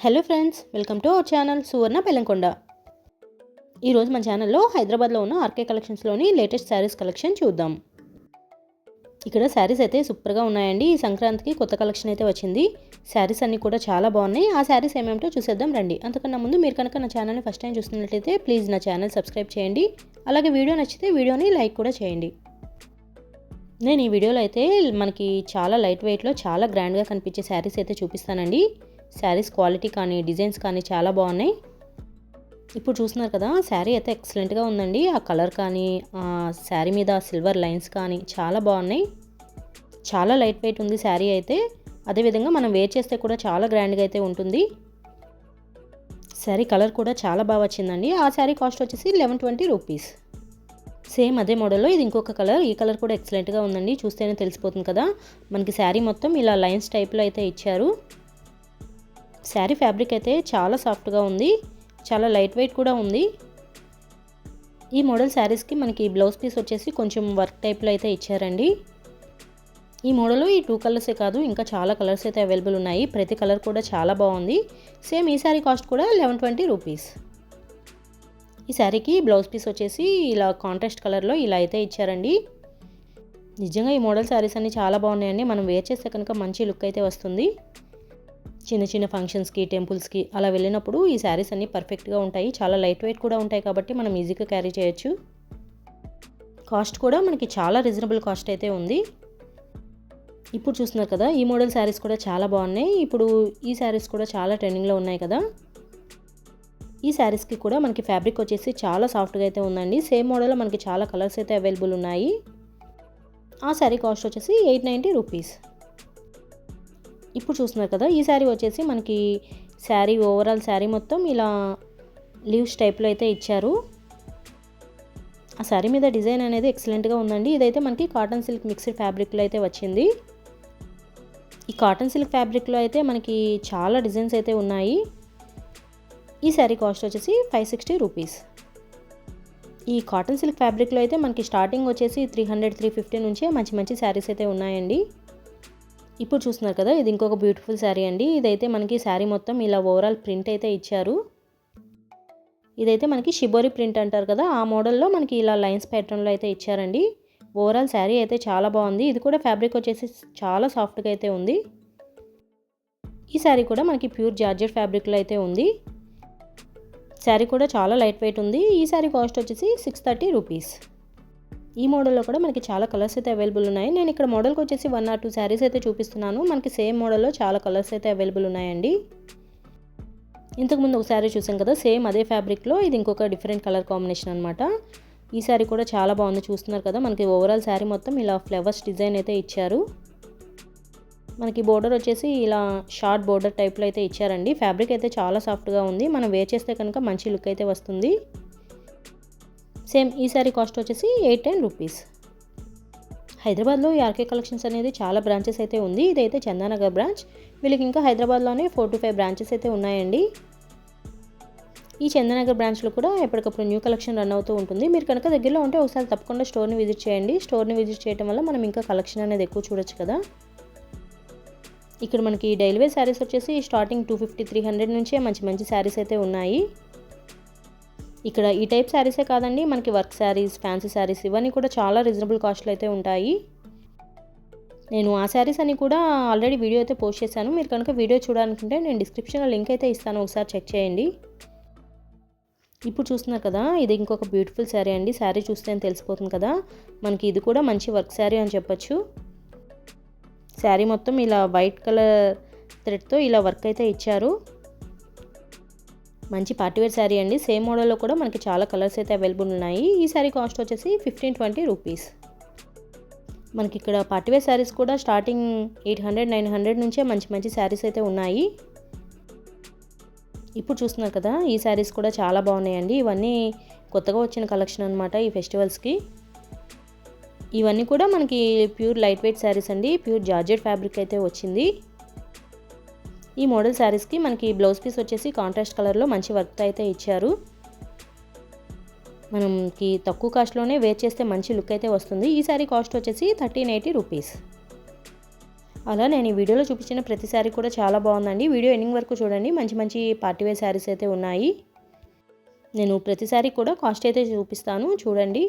Hello friends, welcome to our channel Suvarna Bellamkonda. ఈరోజు మన ఛానల్లో హైదరాబాద్లో ఉన్న ఆర్కే కలెక్షన్స్లోని లేటెస్ట్ శారీస్ కలెక్షన్ చూద్దాం. ఇక్కడ శారీస్ అయితే సూపర్గా ఉన్నాయండి. ఈ సంక్రాంతికి కొత్త కలెక్షన్ అయితే వచ్చింది. శారీస్ అన్నీ కూడా చాలా బాగున్నాయి. ఆ శారీస్ ఏమేమిటో చూసేద్దాం రండి. అంతకన్నా ముందు మీరు కనుక నా ఛానల్ని ఫస్ట్ టైం చూస్తున్నట్లయితే ప్లీజ్ నా ఛానల్ సబ్స్క్రైబ్ చేయండి. అలాగే వీడియో నచ్చితే వీడియోని లైక్ కూడా చేయండి. నేను ఈ వీడియోలో అయితే మనకి చాలా లైట్ వెయిట్లో చాలా గ్రాండ్గా కనిపించే శారీస్ అయితే చూపిస్తానండి. శారీస్ క్వాలిటీ కానీ డిజైన్స్ కానీ చాలా బాగున్నాయి. ఇప్పుడు చూస్తున్నారు కదా, శారీ అయితే ఎక్సలెంట్గా ఉందండి. ఆ కలర్ కానీ ఆ శారీ మీద సిల్వర్ లైన్స్ కానీ చాలా బాగున్నాయి. చాలా లైట్ వెయిట్ ఉంది శారీ అయితే. అదేవిధంగా మనం వేర్ చేస్తే కూడా చాలా గ్రాండ్గా అయితే ఉంటుంది. శారీ కలర్ కూడా చాలా బాగా వచ్చిందండి. ఆ శారీ కాస్ట్ వచ్చేసి 1120 రూపీస్. సేమ్ అదే మోడల్లో ఇది ఇంకొక కలర్. ఈ కలర్ కూడా ఎక్సలెంట్గా ఉందండి. చూస్తేనే తెలిసిపోతుంది కదా. మనకి శారీ మొత్తం ఇలా లైన్స్ టైప్లో అయితే ఇచ్చారు. శారీ ఫ్యాబ్రిక్ అయితే చాలా సాఫ్ట్గా ఉంది. చాలా లైట్ వెయిట్ కూడా ఉంది. ఈ మోడల్ శారీస్కి మనకి బ్లౌజ్ పీస్ వచ్చేసి కొంచెం వర్క్ టైప్లో అయితే ఇచ్చారండి. ఈ మోడల్లో ఈ 2 కలర్సే కాదు, ఇంకా చాలా కలర్స్ అయితే అవైలబుల్ ఉన్నాయి. ప్రతి కలర్ కూడా చాలా బాగుంది. సేమ్ ఈ శారీ కాస్ట్ కూడా 1120 రూపీస్. ఈ శారీకి బ్లౌజ్ పీస్ వచ్చేసి ఇలా కాంట్రాస్ట్ కలర్లో ఇలా అయితే ఇచ్చారండి. నిజంగా ఈ మోడల్ శారీస్ అన్నీ చాలా బాగున్నాయండి. మనం వేర్ చేస్తే కనుక మంచి లుక్ అయితే వస్తుంది. చిన్న చిన్న ఫంక్షన్స్కి, టెంపుల్స్కి అలా వెళ్ళినప్పుడు ఈ శారీస్ అన్నీ పర్ఫెక్ట్గా ఉంటాయి. చాలా లైట్ వెయిట్ కూడా ఉంటాయి కాబట్టి మనం ఈజీగా క్యారీ చేయొచ్చు. కాస్ట్ కూడా మనకి చాలా రీజనబుల్ కాస్ట్ అయితే ఉంది. ఇప్పుడు చూస్తున్నారు కదా, ఈ మోడల్ శారీస్ కూడా చాలా బాగున్నాయి. ఇప్పుడు ఈ శారీస్ కూడా చాలా ట్రెండింగ్లో ఉన్నాయి కదా. ఈ శారీస్కి కూడా మనకి ఫ్యాబ్రిక్ వచ్చేసి చాలా సాఫ్ట్గా అయితే ఉందండి. సేమ్ మోడల్లో మనకి చాలా కలర్స్ అయితే అవైలబుల్ ఉన్నాయి. ఆ శారీ కాస్ట్ వచ్చేసి 890 రూపీస్. ఇప్పుడు చూస్తున్నారు కదా, ఈ శారీ వచ్చేసి మనకి శారీ ఓవరాల్ శారీ మొత్తం ఇలా లీవ్స్ టైప్లో అయితే ఇచ్చారు. ఆ శారీ మీద డిజైన్ అనేది ఎక్సలెంట్గా ఉందండి. ఇదైతే మనకి కాటన్ సిల్క్ మిక్స్డ్ ఫ్యాబ్రిక్లో అయితే వచ్చింది. ఈ కాటన్ సిల్క్ ఫ్యాబ్రిక్లో అయితే మనకి చాలా డిజైన్స్ అయితే ఉన్నాయి. ఈ శారీ కాస్ట్ వచ్చేసి 560 రూపీస్. ఈ కాటన్ సిల్క్ ఫ్యాబ్రిక్లో అయితే మనకి స్టార్టింగ్ వచ్చేసి 300-350 నుంచే మంచి మంచి శారీస్ అయితే ఉన్నాయండి. ఇప్పుడు చూస్తున్నారు కదా, ఇది ఇంకొక బ్యూటిఫుల్ శారీ అండి. ఇదైతే మనకి శారీ మొత్తం ఇలా ఓవరాల్ ప్రింట్ అయితే ఇచ్చారు. ఇదైతే మనకి షిబోరి ప్రింట్ అంటారు కదా, ఆ మోడల్లో మనకి ఇలా లైన్స్ ప్యాటర్న్లో అయితే ఇచ్చారండి. ఓవరాల్ శారీ అయితే చాలా బాగుంది. ఇది కూడా ఫ్యాబ్రిక్ వచ్చేసి చాలా సాఫ్ట్గా అయితే ఉంది. ఈ శారీ కూడా మనకి ప్యూర్ జార్జెట్ ఫ్యాబ్రిక్లో అయితే ఉంది. శారీ కూడా చాలా లైట్ వెయిట్ ఉంది. ఈ శారీ కాస్ట్ వచ్చేసి 630 రూపీస్. ఈ మోడల్లో కూడా మనకి చాలా కలర్స్ అయితే అవైలబుల్ ఉన్నాయి. నేను ఇక్కడ మోడల్కి వచ్చేసి 1 or 2 శారీస్ అయితే చూపిస్తున్నాను. మనకి సేమ్ మోడల్లో చాలా కలర్స్ అయితే అవైలబుల్ ఉన్నాయండి. ఇంతకుముందు ఒక శారీ చూసాం కదా, సేమ్ అదే ఫ్యాబ్రిక్లో ఇది ఇంకొక డిఫరెంట్ కలర్ కాంబినేషన్ అనమాట. ఈ శారీ కూడా చాలా బాగుంది. చూస్తున్నారు కదా, మనకి ఓవరాల్ శారీ మొత్తం ఇలా ఫ్లవర్స్ డిజైన్ అయితే ఇచ్చారు. మనకి బోర్డర్ వచ్చేసి ఇలా షార్ట్ బోర్డర్ టైప్లో అయితే ఇచ్చారండి. ఫ్యాబ్రిక్ అయితే చాలా సాఫ్ట్గా ఉంది. మనం వేర్ చేస్తే కనుక మంచి లుక్ అయితే వస్తుంది. సేమ్ ఈ శారీ కాస్ట్ వచ్చేసి 810 రూపీస్. హైదరాబాద్లో ఈ ఆర్కే కలెక్షన్స్ అనేది చాలా బ్రాంచెస్ అయితే ఉంది. ఇదైతే చందానగర్ బ్రాంచ్. వీళ్ళకి ఇంకా హైదరాబాద్లోనే 4 to 5 బ్రాంచెస్ అయితే ఉన్నాయండి. ఈ చందానగర్ బ్రాంచ్లో కూడా ఎప్పటికప్పుడు న్యూ కలెక్షన్ రన్ అవుతూ ఉంటుంది. మీరు కనుక దగ్గరలో ఉంటే ఒకసారి తప్పకుండా స్టోర్ని విజిట్ చేయండి. స్టోర్ని విజిట్ చేయడం వల్ల మనం ఇంకా కలెక్షన్ అనేది ఎక్కువ చూడొచ్చు కదా. ఇక్కడ మనకి డైలీ వేర్ శారీస్ వచ్చేసి స్టార్టింగ్ 250-300 నుంచే మంచి మంచి శారీస్ అయితే ఉన్నాయి. ఇక్కడ ఈ టైప్ శారీసే కాదండి, మనకి వర్క్ శారీస్, ఫ్యాన్సీ శారీస్ ఇవన్నీ కూడా చాలా రీజనబుల్ కాస్ట్లో అయితే ఉంటాయి. నేను ఆ శారీస్ అని కూడా ఆల్రెడీ వీడియో అయితే పోస్ట్ చేశాను. మీరు కనుక వీడియో చూడాలనుకుంటే నేను డిస్క్రిప్షన్లో లింక్ అయితే ఇస్తాను, ఒకసారి చెక్ చేయండి. ఇప్పుడు చూస్తున్నారు కదా, ఇది ఇంకొక బ్యూటిఫుల్ శారీ అండి. శారీ చూస్తే తెలిసిపోతుంది కదా, మనకి ఇది కూడా మంచి వర్క్ శారీ అని చెప్పొచ్చు. శారీ మొత్తం ఇలా వైట్ కలర్ థ్రెడ్తో ఇలా వర్క్ అయితే ఇచ్చారు. మంచి పార్టీవేర్ శారీ అండి. సేమ్ మోడల్లో కూడా మనకి చాలా కలర్స్ అయితే అవైలబుల్ ఉన్నాయి. ఈ శారీ కాస్ట్ వచ్చేసి 1520 రూపీస్. మనకి ఇక్కడ పార్టీవేర్ శారీస్ కూడా స్టార్టింగ్ 800-900 నుంచే మంచి మంచి శారీస్ అయితే ఉన్నాయి. ఇప్పుడు చూస్తున్నారు కదా, ఈ శారీస్ కూడా చాలా బాగున్నాయండి. ఇవన్నీ కొత్తగా వచ్చిన కలెక్షన్ అనమాట ఈ ఫెస్టివల్స్కి. ఇవన్నీ కూడా మనకి ప్యూర్ లైట్ వెయిట్ శారీస్ అండి. ప్యూర్ జార్జెట్ ఫ్యాబ్రిక్ అయితే వచ్చింది. ఈ మోడల్ శారీస్కి మనకి బ్లౌజ్ పీస్ వచ్చేసి కాంట్రాస్ట్ కలర్లో మంచి వర్క్ అయితే ఇచ్చారు. మనకి తక్కువ కాస్ట్లోనే వేర్ చేస్తే మంచి లుక్ అయితే వస్తుంది. ఈ శారీ కాస్ట్ వచ్చేసి 1380 రూపీస్. అలా నేను ఈ వీడియోలో చూపించిన ప్రతి శారీ కూడా చాలా బాగుందండి. వీడియో ఎండింగ్ వరకు చూడండి. మంచి మంచి పార్టీవేర్ శారీస్ అయితే ఉన్నాయి. నేను ప్రతి శారీ కూడా కాస్ట్ అయితే చూపిస్తాను చూడండి.